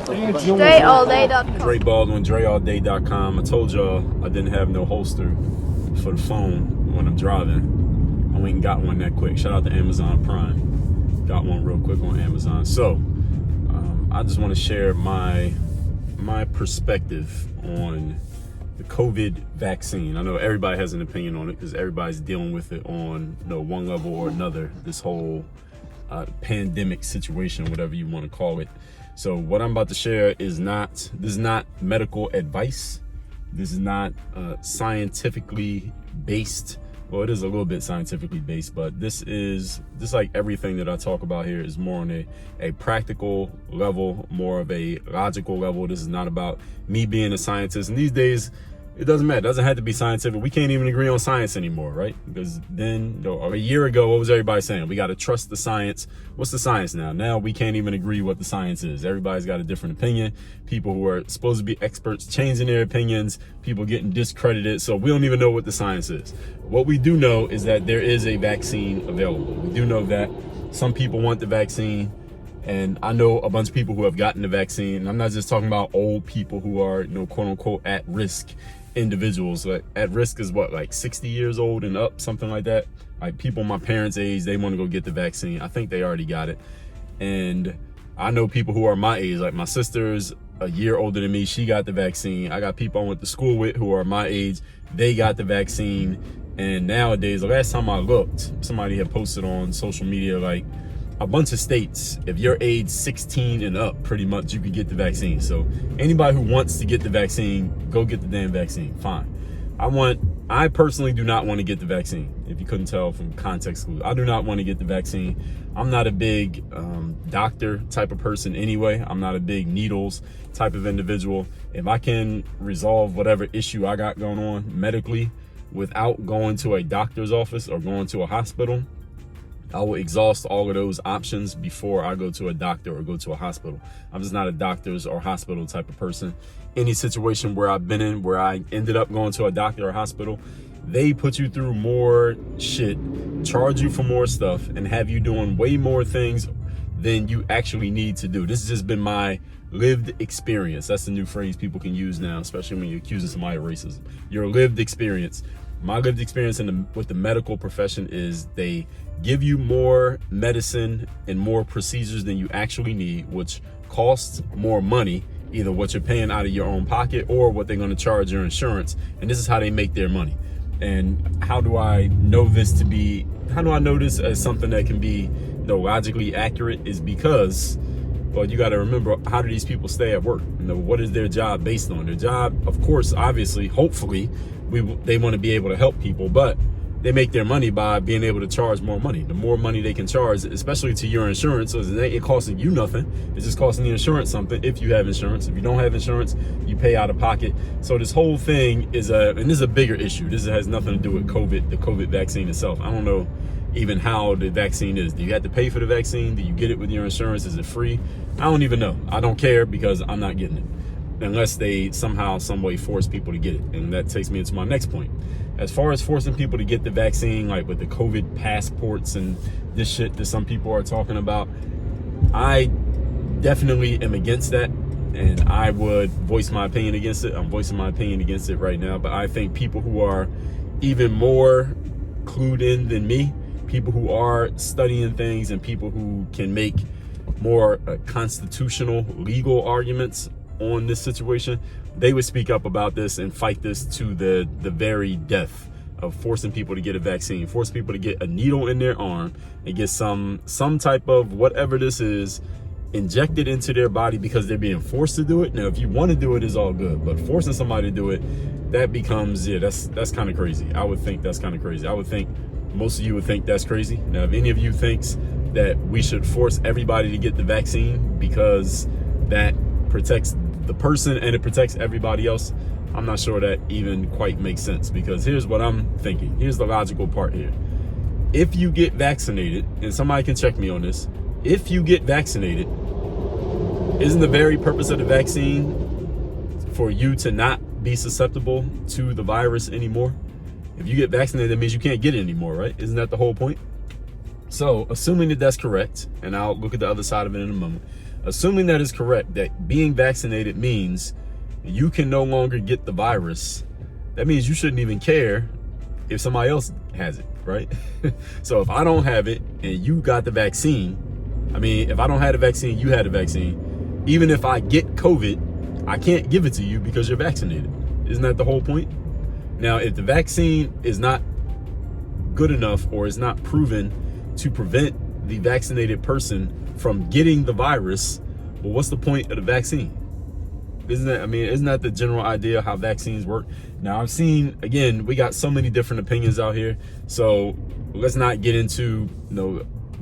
DreAllDay.com. Dre Baldwin, DreAllDay.com. I told y'all I didn't have no holster for the phone when I'm driving. I went and got one that quick. Shout out to Amazon Prime. Got one real quick on Amazon. So I just want to share my perspective on the COVID vaccine. I know everybody has an opinion on it because everybody's dealing with it on one level or another. This whole pandemic situation, whatever you want to call it. So what I'm about to share is this is not medical advice. This is not scientifically based. Well, it is a little bit scientifically based, but this is just like everything that I talk about here is more on a practical level, more of a logical level. This is not about me being a scientist. And these days, it doesn't matter. It doesn't have to be scientific. We can't even agree on science anymore, right? Because then, a year ago, what was everybody saying? We got to trust the science. What's the science now? Now we can't even agree what the science is. Everybody's got a different opinion. People who are supposed to be experts changing their opinions. People getting discredited. So we don't even know what the science is. What we do know is that there is a vaccine available. We do know that some people want the vaccine. And I know a bunch of people who have gotten the vaccine. And I'm not just talking about old people who are, quote unquote, at risk individuals. Like at risk is what, like 60 years old and up, something like that. Like people my parents' age, they want to go get the vaccine. I think they already got it. And I know people who are my age, like my sister's a year older than me. She got the vaccine. I got people I went to school with who are my age. They got the vaccine. And nowadays, the last time I looked, somebody had posted on social media, like a bunch of states, if you're age 16 and up, pretty much you can get the vaccine. So anybody who wants to get the vaccine, go get the damn vaccine. Fine. I personally do not want to get the vaccine. If you couldn't tell from context clues, I do not want to get the vaccine. I'm not a big doctor type of person anyway. I'm not a big needles type of individual. If I can resolve whatever issue I got going on medically without going to a doctor's office or going to a hospital, I will exhaust all of those options before I go to a doctor or go to a hospital. I'm just not a doctor's or hospital type of person. Any situation where I've been in where I ended up going to a doctor or hospital, they put you through more shit, charge you for more stuff, and have you doing way more things than you actually need to do. This has just been my lived experience. That's the new phrase people can use now, especially when you're accusing somebody of racism. Your lived experience. My lived experience with the medical profession is they give you more medicine and more procedures than you actually need, which costs more money, either what you're paying out of your own pocket or what they're going to charge your insurance. And this is how they make their money. And how do I know this as something that can be logically accurate is because, well, you got to remember, how do these people stay at work? What is their job based on? Their job, of course, obviously, hopefully, they want to be able to help people, but they make their money by being able to charge more money. The more money they can charge, especially to your insurance, so it ain't costing you nothing. It's just costing the insurance something if you have insurance. If you don't have insurance, you pay out of pocket. So this whole thing is and this is a bigger issue. This has nothing to do with COVID, the COVID vaccine itself. I don't know even how the vaccine is. Do you have to pay for the vaccine? Do you get it with your insurance? Is it free? I don't even know. I don't care because I'm not getting it unless they somehow, some way force people to get it. And that takes me into my next point. As far as forcing people to get the vaccine, like with the COVID passports and this shit that some people are talking about, I definitely am against that. And I would voice my opinion against it. I'm voicing my opinion against it right now. But I think people who are even more clued in than me, people who are studying things and people who can make more constitutional legal arguments on this situation, they would speak up about this and fight this to the very death of forcing people to get a vaccine, force people to get a needle in their arm and get some type of whatever this is injected into their body because they're being forced to do it. Now, if you want to do it, it's all good, but forcing somebody to do it, that becomes, that's kind of crazy. I would think that's kind of crazy. I would think most of you would think that's crazy. Now, if any of you thinks that we should force everybody to get the vaccine because that protects the person and it protects everybody else, I'm not sure that even quite makes sense, because here's what I'm thinking. Here's the logical part here. If you get vaccinated, and somebody can check me on this, if you get vaccinated, isn't the very purpose of the vaccine for you to not be susceptible to the virus anymore? If you get vaccinated, that means you can't get it anymore, right? Isn't that the whole point? So assuming that that's correct, and I'll look at the other side of it in a moment, Assuming that is correct, that being vaccinated means you can no longer get the virus, that means you shouldn't even care if somebody else has it, right? So if I don't have it and you got the vaccine, I mean, if I don't have the vaccine, you had the vaccine, even if I get COVID, I can't give it to you because you're vaccinated. Isn't that the whole point? Now, if the vaccine is not good enough or is not proven to prevent the vaccinated person from getting the virus, well, what's the point of the vaccine? Isn't that the general idea of how vaccines work? Now, I've seen, again, we got so many different opinions out here. So let's not get into,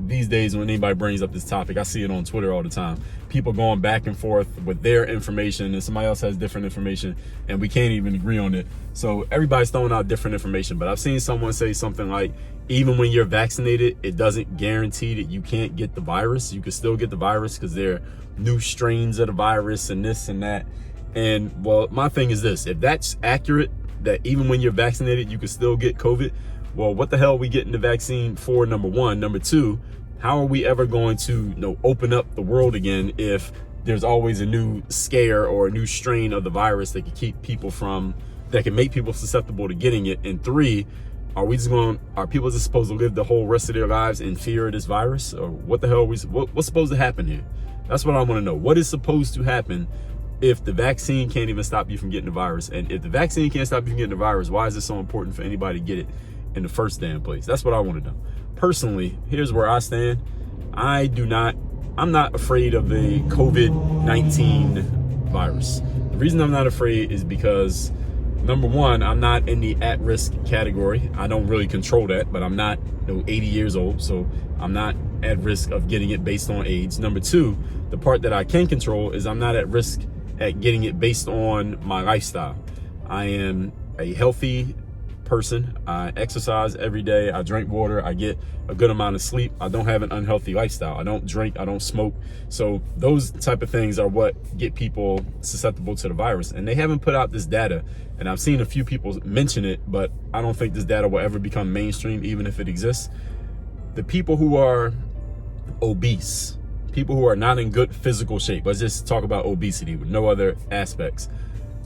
these days when anybody brings up this topic, I see it on Twitter all the time. People going back and forth with their information and somebody else has different information and we can't even agree on it. So everybody's throwing out different information, but I've seen someone say something like, even when you're vaccinated, it doesn't guarantee that you can't get the virus. You can still get the virus because there are new strains of the virus and this and that. And well, my thing is this, if that's accurate, that even when you're vaccinated, you can still get COVID, well, what the hell are we getting the vaccine for, number one? Number two, how are we ever going to open up the world again if there's always a new scare or a new strain of the virus that can make people susceptible to getting it? And three, are people just supposed to live the whole rest of their lives in fear of this virus? Or what the hell what's supposed to happen here? That's what I want to know. What is supposed to happen if the vaccine can't even stop you from getting the virus? And if the vaccine can't stop you from getting the virus, why is it so important for anybody to get it in the first damn place? That's what I want to know. Personally, here's where I stand. I'm not afraid of the COVID-19 virus. The reason I'm not afraid is because, number one, I'm not in the at-risk category. I don't really control that, but I'm not 80 years old, so I'm not at risk of getting it based on age. Number two, the part that I can control is I'm not at risk at getting it based on my lifestyle. I am a healthy person. I exercise every day. I drink water. I get a good amount of sleep. I don't have an unhealthy lifestyle. I don't drink. I don't smoke. So those type of things are what get people susceptible to the virus. And they haven't put out this data. And I've seen a few people mention it, but I don't think this data will ever become mainstream, even if it exists. The people who are obese, people who are not in good physical shape, let's just talk about obesity with no other aspects.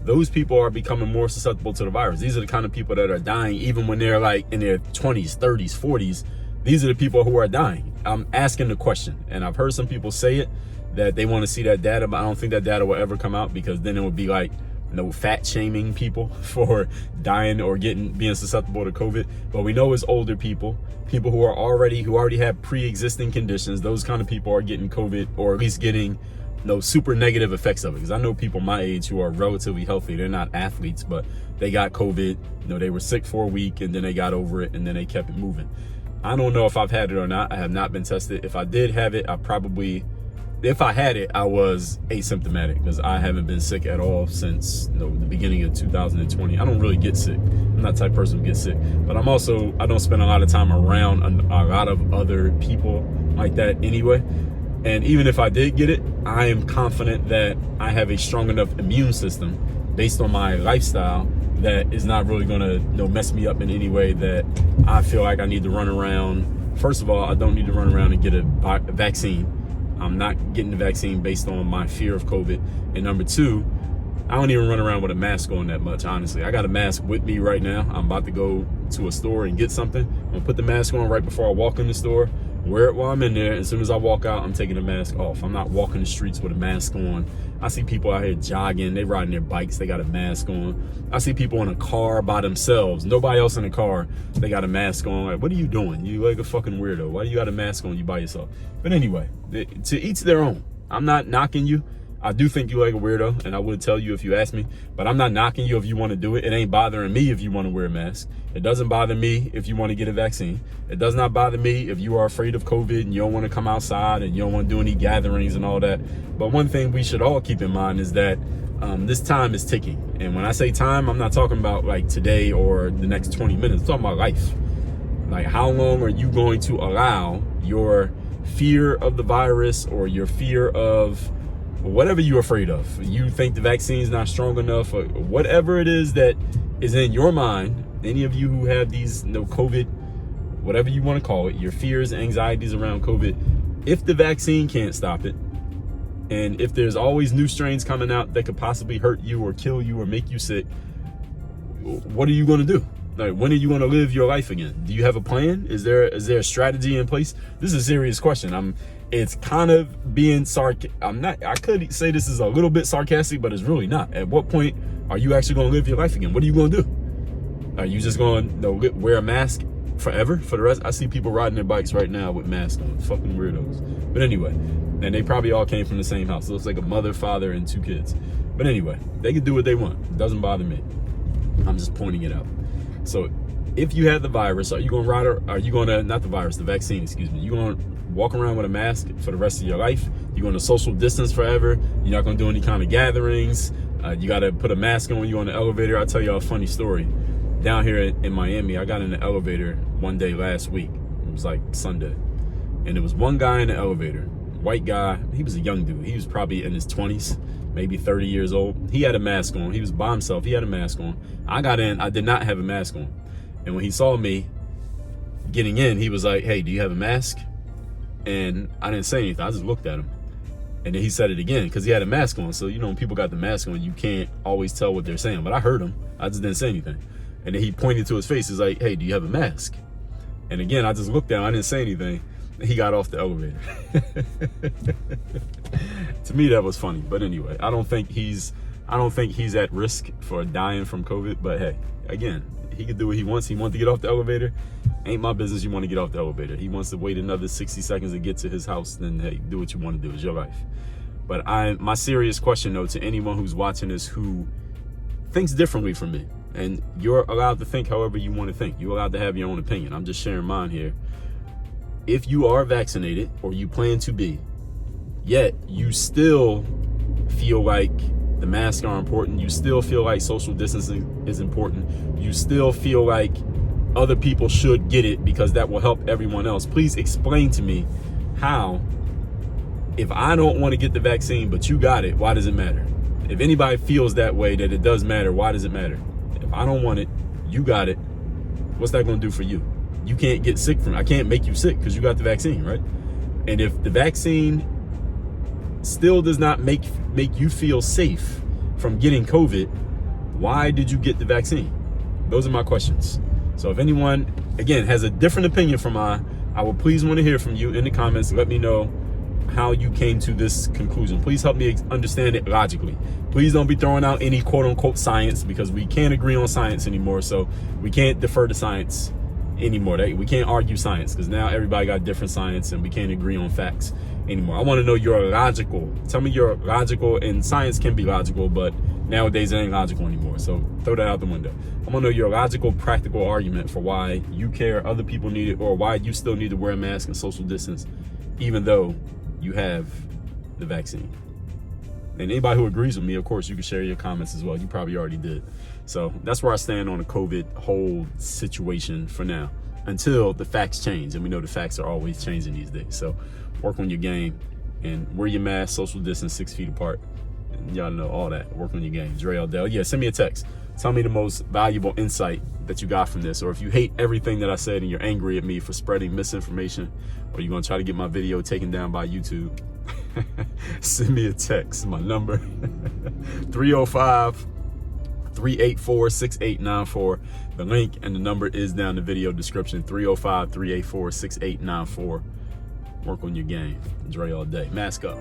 Those people are becoming more susceptible to the virus. These are the kind of people that are dying even when they're like in their 20s, 30s, 40s. These are the people who are dying. I'm asking the question, and I've heard some people say it, that they want to see that data, but I don't think that data will ever come out, because then it would be like fat shaming people for dying or being susceptible to COVID. But we know it's older people who already have pre-existing conditions. Those kind of people are getting COVID, or at least getting super negative effects of it. Because I know people my age who are relatively healthy. They're not athletes, but they got COVID. They were sick for a week and then they got over it and then they kept it moving. I don't know if I've had it or not. I have not been tested. If I did have it, if I had it, I was asymptomatic, because I haven't been sick at all since the beginning of 2020. I don't really get sick. I'm not the type of person who gets sick, but I don't spend a lot of time around a lot of other people like that anyway. And even if I did get it, I am confident that I have a strong enough immune system based on my lifestyle that is not really going to mess me up in any way that I feel like I need to run around. First of all, I don't need to run around and get a vaccine. I'm not getting the vaccine based on my fear of COVID. And number two, I don't even run around with a mask on that much, honestly. I got a mask with me right now. I'm about to go to a store and get something. I'm gonna put the mask on right before I walk in the store, wear it while I'm in there. As soon as I walk out, I'm taking the mask off. I'm not walking the streets with a mask on. I see people out here jogging, they riding their bikes, they got a mask on. I see people in a car by themselves, nobody else in the car, they got a mask on. Like, what are you doing? You like a fucking weirdo. Why do you got a mask on, you by yourself? But anyway, to each their own. I'm not knocking you. I do think you like a weirdo, and I would tell you if you asked me, but I'm not knocking you if you want to do it. It ain't bothering me if you want to wear a mask. It doesn't bother me if you want to get a vaccine. It does not bother me if you are afraid of COVID and you don't want to come outside and you don't want to do any gatherings and all that. But one thing we should all keep in mind is that this time is ticking. And when I say time, I'm not talking about like today or the next 20 minutes. I'm talking about life. Like, how long are you going to allow your fear of the virus or your fear of whatever you're afraid of? You think the vaccine is not strong enough, or whatever it is that is in your mind. Any of you who have these COVID, whatever you want to call it, your fears, anxieties around COVID, if the vaccine can't stop it, And if there's always new strains coming out that could possibly hurt you or kill you or make you sick, what are you going to do? Like, when are you going to live your life again? Do you have a plan? Is there a strategy in place? This is a serious question. It's kind of being I could say this is a little bit sarcastic, but it's really not. At what point are you actually going to live your life again? What are you going to do? Are you just going to wear a mask forever for the rest? I see people riding their bikes right now with masks on. Fucking weirdos. But anyway, and they probably all came from the same house. It looks like a mother, father, and 2 kids. But anyway, they can do what they want. It doesn't bother me. I'm just pointing it out. So if you had the virus, are you going to ride, or are you going to, not the virus, the vaccine, excuse me, you going to walk around with a mask for the rest of your life? You're going to social distance forever? You're not going to do any kind of gatherings? You got to put a mask on when you're on the elevator? I'll tell y'all a funny story. Down here in Miami, I got in the elevator one day last week. It was like Sunday. And there was one guy in the elevator, white guy. He was a young dude. He was probably in his 20s, maybe 30 years old. He had a mask on. He was by himself. He had a mask on. I got in. I did not have a mask on. And when he saw me getting in, he was like, "Hey, do you have a mask?" And I didn't say anything. I just looked at him. And then he said it again because he had a mask on. So, you know, when people got the mask on, you can't always tell what they're saying. But I heard him. I just didn't say anything. And then he pointed to his face. He's like, "Hey, do you have a mask?" And again, I just looked down. I didn't say anything. He got off the elevator. To me, that was funny. But anyway, I don't think he's at risk for dying from COVID. But hey, again, he can do what he wants. He wants to get off the elevator. Ain't my business you want to get off the elevator. He wants to wait another 60 seconds to get to his house. Then hey, do what you want to do. It's your life. But my serious question though, to anyone who's watching this who thinks differently from me, and you're allowed to think however you want to think. You're allowed to have your own opinion. I'm just sharing mine here. If you are vaccinated or you plan to be, yet you still feel like the masks are important, you still feel like social distancing is important, you still feel like other people should get it because that will help everyone else, please explain to me how, if I don't want to get the vaccine but you got it, why does it matter? If anybody feels that way, that it does matter, why does it matter? If I don't want it, you got it, what's that going to do for you? You can't get sick from it. I can't make you sick because you got the vaccine, right? And if the vaccine still does not make you feel safe from getting COVID, why did you get the vaccine? Those are my questions. So if anyone, again, has a different opinion from mine, I will please want to hear from you in the comments. Let me know how you came to this conclusion. Please help me understand it logically. Please don't be throwing out any quote unquote science, because we can't agree on science anymore. So we can't defer to science anymore. We can't argue science because now everybody got different science and we can't agree on facts anymore. I want to know your logical. Tell me your logical, and science can be logical, but nowadays it ain't logical anymore. So throw that out the window. I want to know your logical, practical argument for why you care other people need it, or why you still need to wear a mask and social distance, even though you have the vaccine. And anybody who agrees with me, of course, you can share your comments as well. You probably already did. So that's where I stand on the COVID whole situation for now, until the facts change. And we know the facts are always changing these days. So work on your game and wear your mask, social distance, 6 feet apart. And y'all know all that. Work on your game. Dre Baldwin. Yeah, send me a text. Tell me the most valuable insight that you got from this. Or if you hate everything that I said and you're angry at me for spreading misinformation, or you're going to try to get my video taken down by YouTube, send me a text. My number 305-384-6894. The link and the number is down in the video description. 305-384-6894. Work on your game. Dre all day. Mask up.